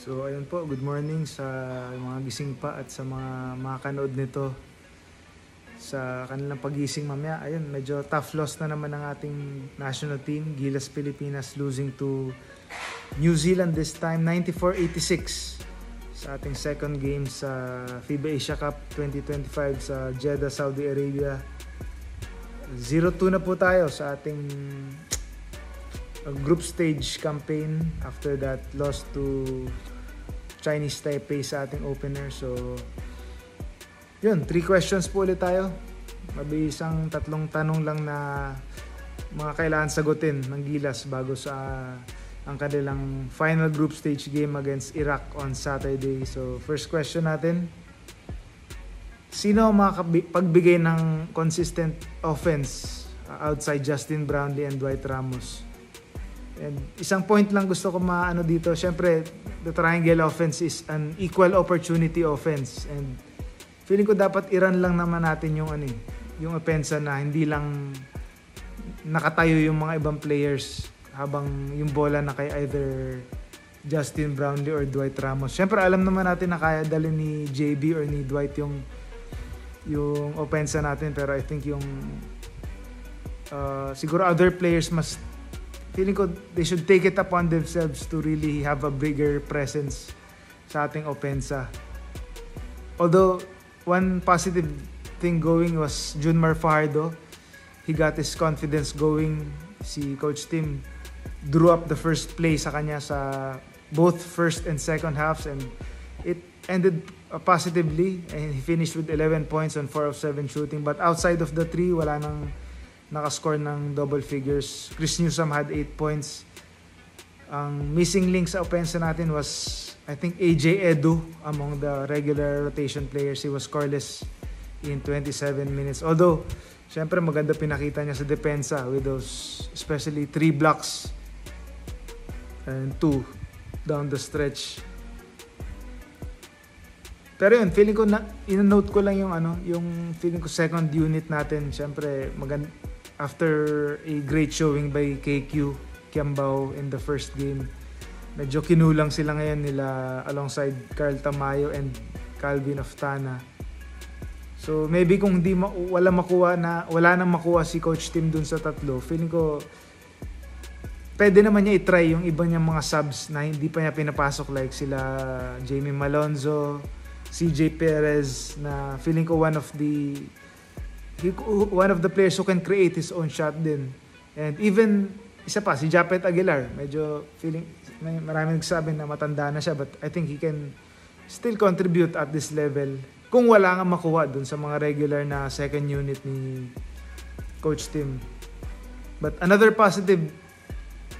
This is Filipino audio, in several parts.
So ayun po, good morning sa mga gising pa at sa mga makakanood nito sa kanilang pagising mamaya. Ayun, medyo tough loss na naman ng ating national team, Gilas Pilipinas, losing to New Zealand this time, 94-86 sa ating second game sa FIBA Asia Cup 2025 sa Jeddah, Saudi Arabia. 0-2 na po tayo sa ating group stage campaign after that loss to Chinese Taipei sa ating opener. So yun, 3 questions po ulit tayo. Mabisang 3 tanong lang na mga kailangan sagutin ng Gilas bago sa ang kanilang final group stage game against Iraq on Saturday. So first question natin, sino ang makakapagbigay ng consistent offense outside Justin Brownlee and Dwight Ramos? And isang point lang gusto ko maano dito, syempre the triangle offense is an equal opportunity offense, and feeling ko dapat i-run lang naman natin yung yung opensa na hindi lang nakatayo yung mga ibang players habang yung bola na kay either Justin Brownlee or Dwight Ramos. Syempre alam naman natin na kaya dalhin ni JB or ni Dwight yung opensa natin, pero I think yung siguro other players feeling ko they should take it upon themselves to really have a bigger presence sa ating opensa. Although one positive thing going was Junmar Fajardo. He got his confidence going. Si Coach Tim drew up the first play sa kanya sa both first and second halves, and it ended positively, and he finished with 11 points on 4 of 7 shooting. But outside of the 3, wala nang nakascore ng double figures. Chris Newsome had 8 points. Ang missing link sa opensa natin was, I think, AJ Edu among the regular rotation players. He was scoreless in 27 minutes. Although, syempre maganda pinakita niya sa depensa with those, especially 3 blocks and 2 down the stretch. Pero yun, feeling ko in-note ko lang yung feeling ko second unit natin. Syempre, maganda after a great showing by KQ Kiambao in the first game. Medyo kinulang sila ngayon nila alongside Carl Tamayo and Calvin Oftana. So maybe kung wala nang makuha si Coach Tim dun sa 3, feeling ko pwede naman niya i-try yung iba niyang mga subs na hindi pa niya pinapasok, like sila Jamie Malonzo, CJ Perez, na feeling ko one of the players who can create his own shot din. And even isa pa, si Japet Aguilar, medyo feeling maraming nagsabi na matanda na siya, but I think he can still contribute at this level kung wala nga makuha dun sa mga regular na second unit ni Coach Tim. But another positive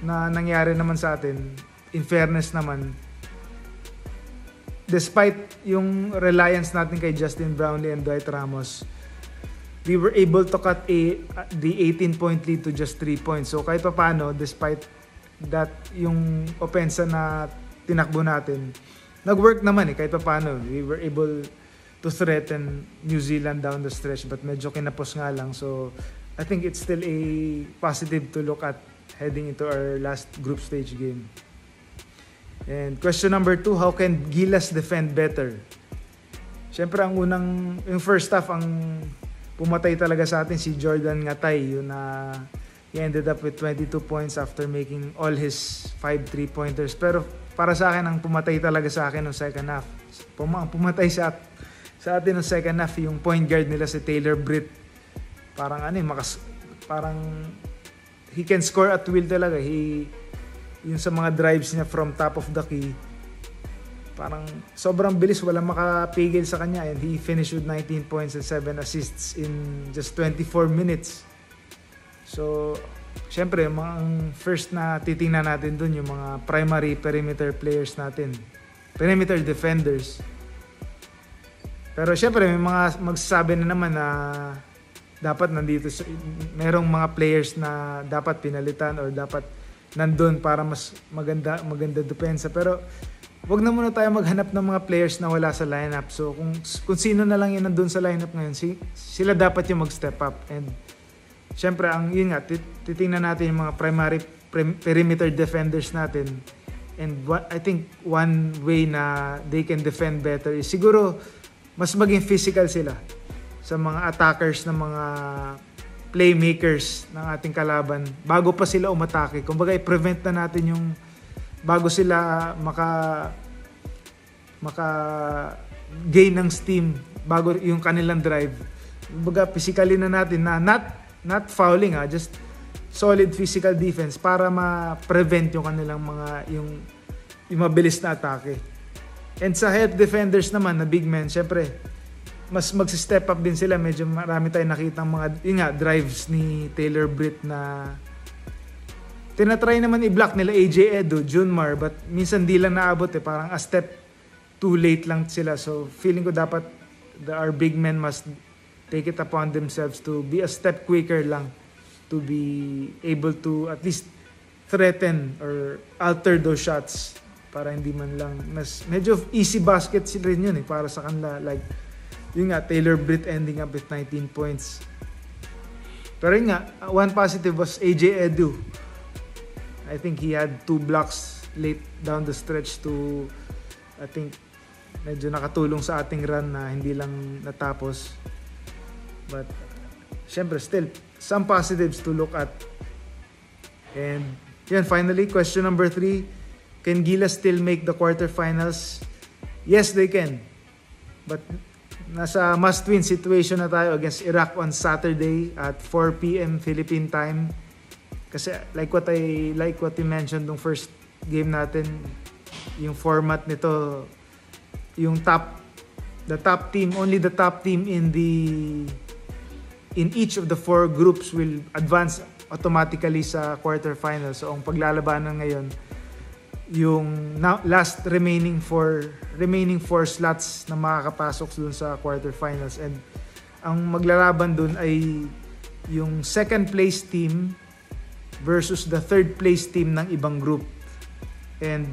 na nangyari naman sa atin, in fairness naman, despite yung reliance natin kay Justin Brownlee and Dwight Ramos, we were able to cut the 18-point lead to just 3 points. So kahit pa paano, despite that, yung opensa na tinakbo natin, nag-work naman kahit pa paano. We were able to threaten New Zealand down the stretch, but medyo kinapos nga lang. So I think it's still a positive to look at heading into our last group stage game. And question number 2, how can Gilas defend better? Siyempre yung first half, ang pumatay talaga sa atin si Jordan Ngatay, yun na he ended up with 22 points after making all his 5 3-pointers. Pero para sa akin, ang pumatay talaga sa akin ng second half. Ang pumatay sa atin ng second half, yung point guard nila si Taylor Britt. Parang parang he can score at will talaga. Yung sa mga drives niya from top of the key, parang sobrang bilis, walang makapigil sa kanya, and he finished with 19 points and 7 assists in just 24 minutes. So, syempre, ang first na titingnan natin dun, yung mga primary perimeter players natin, perimeter defenders. Pero syempre, may mga magsasabi na naman na dapat merong mga players na dapat pinalitan or dapat nandun para mas maganda depensa. Pero wag na muna tayo maghanap ng mga players na wala sa lineup. So kung sino na lang yun nandun sa lineup ngayon, sila dapat yung mag-step up. And syempre, yun nga, titingnan natin yung mga primary perimeter defenders natin. And I think one way na they can defend better is siguro mas maging physical sila sa mga attackers ng mga playmakers ng ating kalaban bago pa sila umatake. Kumbaga i-prevent na natin yung bago sila maka gain ng steam bago yung kanilang drive. Kumbaga physically na natin na not fouling just solid physical defense para ma-prevent yung kanilang mga yung mabilis na atake. And sa help defenders naman na big men, syempre mas magsi-step up din sila. Medyo marami tayong nakitang mga drives ni Taylor Britt na tinatry naman i-block nila AJ Edu, Junmar, but minsan di lang naabot parang a step too late lang sila. So feeling ko dapat our big men must take it upon themselves to be a step quicker lang to be able to at least threaten or alter those shots para hindi man lang medyo easy baskets rin yun para sa kanila, like yun nga, Taylor Britt ending up with 19 points. Pero yun nga, one positive was AJ Edu. I think he had 2 blocks late down the stretch to, I think medyo nakatulong sa ating run na hindi lang natapos. But syempre still some positives to look at. And yan, finally, question number 3. Can Gilas still make the quarterfinals? Yes, they can. But nasa must-win situation na tayo against Iraq on Saturday at 4 p.m. Philippine time. Kasi like what you mentioned nung first game natin, yung format nito, yung the top team, only the top team in each of the 4 groups will advance automatically sa quarterfinals. So ang paglalabanan ngayon, yung last remaining 4 slots na makakapasok dun sa quarterfinals, and ang maglalaban dun ay yung second place team versus the third place team ng ibang group. And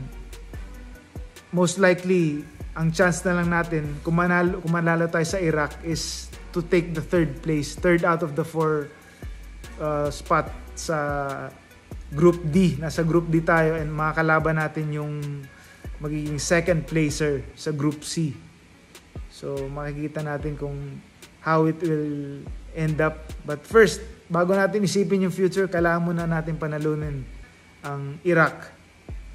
most likely ang chance na lang natin kung manalo tayo sa Iraq is to take the third out of the 4 spot sa Group D. Nasa Group D tayo, and makakalaban natin yung magiging second placer sa Group C. So makikita natin kung how it will end up. But first, bago natin isipin yung future, kailangan muna natin panalunin ang Iraq.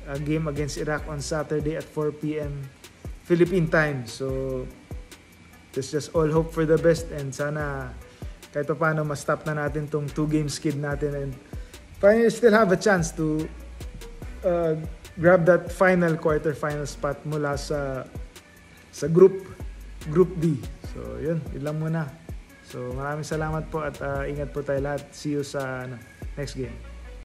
A game against Iraq on Saturday at 4 p.m. Philippine time. So let's just all hope for the best, and sana kahit pa paano ma-stop na natin tong 2-game skid natin, and finally still have a chance to grab that final quarterfinal spot mula sa Group D. So yun lang muna. So maraming salamat po at ingat po tayo lahat. See you sa next game.